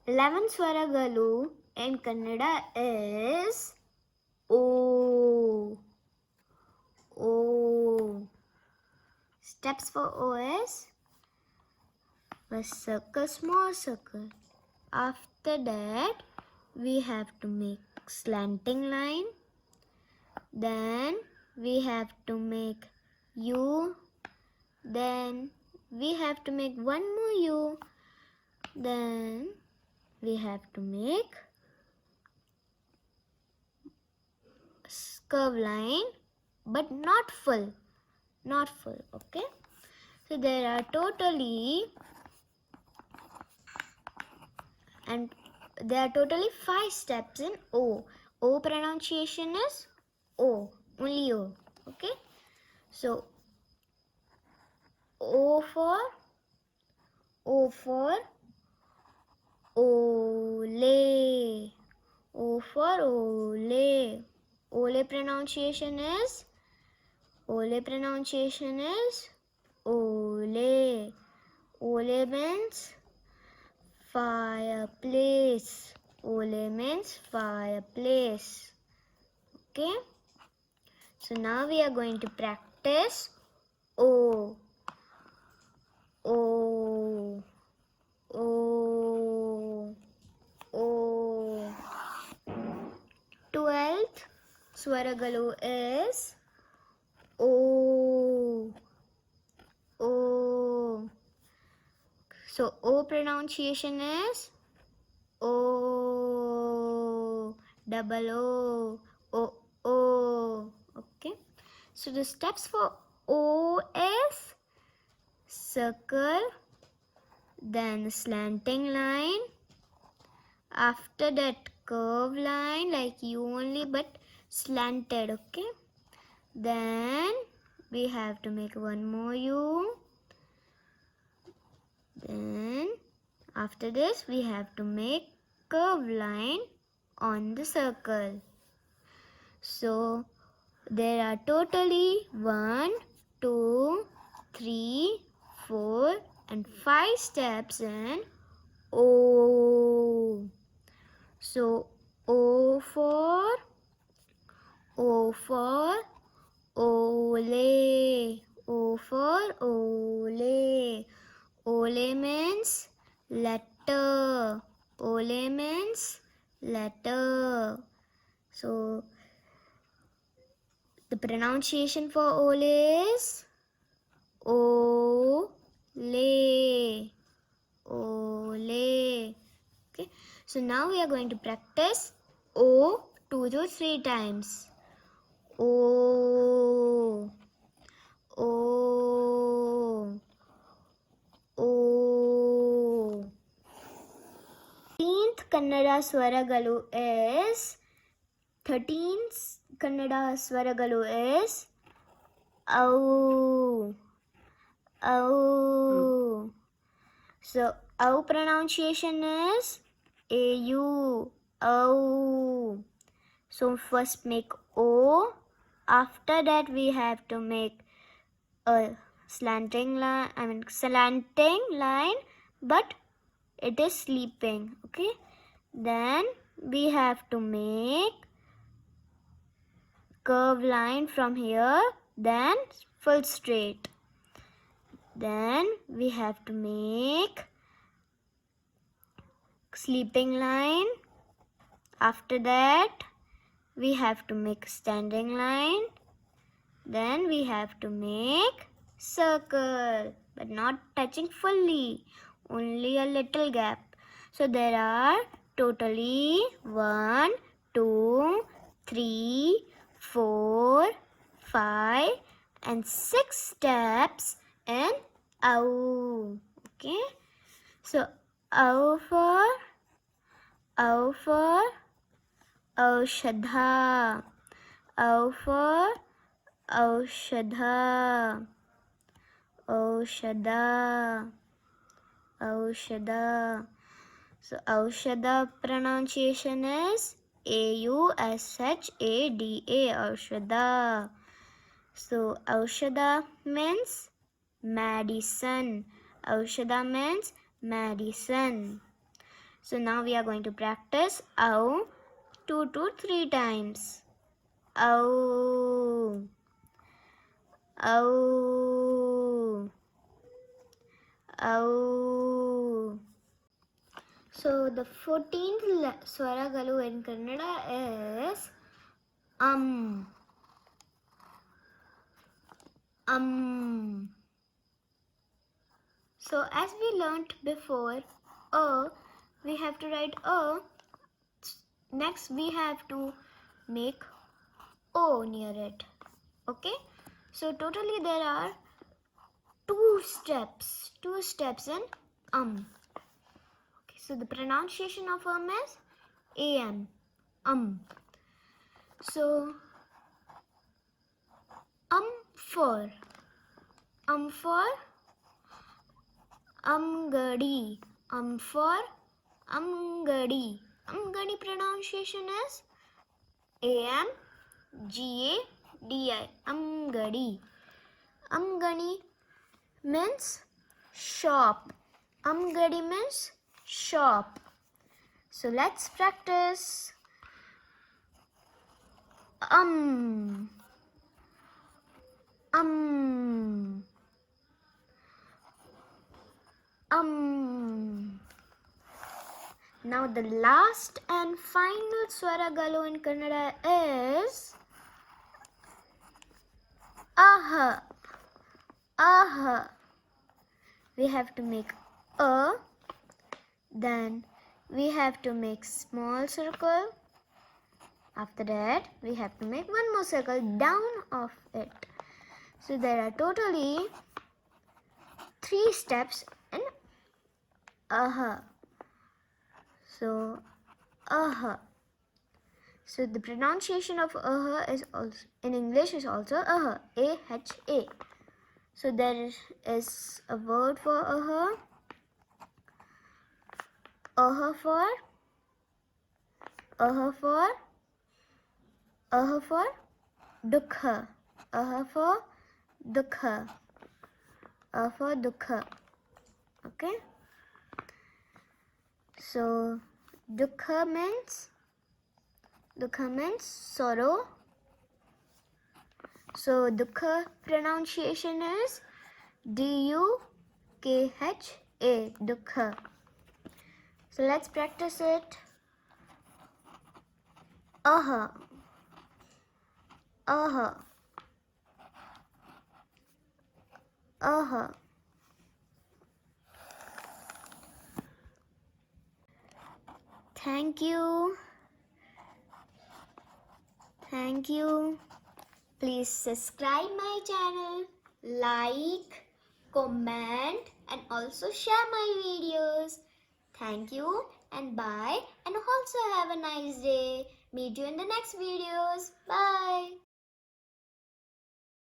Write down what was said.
11th Swaragalu in Kannada is O. O. Steps for O is first circle, small circle. After that, we have to make slanting line. Then we have to make U. Then we have to make one more U. Then we have to make curve line, but not full. Not full, okay? So there are totally 5 steps in O. O pronunciation is O, only O, okay? So O for Ole. O for Ole. Ole pronunciation is Ole. Ole means fireplace. Ole means fireplace. Okay. So now we are going to practice O. O. O. O. 12th Swaragalu is O. O. So O pronunciation is O. Double O. O. O. Okay. So the steps for O is circle, then slanting line. After that, curve line like U only but slanted, okay? Then we have to make one more U. Then after this we have to make curve line on the circle. So there are totally 1, 2, 3, 4 and 5 steps in O. So O for Ole. O for Ole. Ole means letter. Ole means letter. So the pronunciation for Ole is Ole. Ole. Okay. So now we are going to practice O 2 to 3 times. O. O. O. 13th Kannada Swaragalu is 13th Kannada Swaragalu is Au. Au. So Au pronunciation is AU. Au. So first make O. After that we have to make a slanting line, but it is sleeping, okay? Then we have to make curve line from here, then full straight. Then we have to make sleeping line. After that we have to make standing line. Then we have to make circle, but not touching fully, only a little gap. So there are totally 1, 2, 3, 4, 5 and 6 steps in Au. Okay. So Au for Aushadha. Au for Aushadha. So Aushadha pronunciation is Aushada. Aushadha. So Aushadha means medicine. Aushadha means medicine. So now we are going to practice ow 2 to 3 times. Ow. Ow. Ow. So the 14th Swaragalu in Kannada is So as we learnt before, we have to write a. Next we have to make O near it. Okay? So totally there are two steps in Okay, so the pronunciation of is am. So for Amgadi. For Amgadi. Amgadi pronunciation is A-M-G-A-D-I. Amgadi. Amgadi means shop. Amgadi means shop. So let's practice. Now the last and final Swaragalu in Kannada is aha. Aha. We have to make a, then we have to make small circle. After that, we have to make one more circle down of it. So there are totally 3 steps in aha. So aha. So the pronunciation of aha is also in English is also aha. A-H-A. So there is a word for aha. Aha for dukha. Aha for dukha. A for dukha. Okay. So dukha means sorrow. So dukha pronunciation is D-U-K-H-A. Dukha. So let's practice it. Aha. Aha. Aha. Thank you. Please subscribe my channel, like, comment and also share my videos. Thank you and bye, and also have a nice day. Meet you in the next videos. Bye.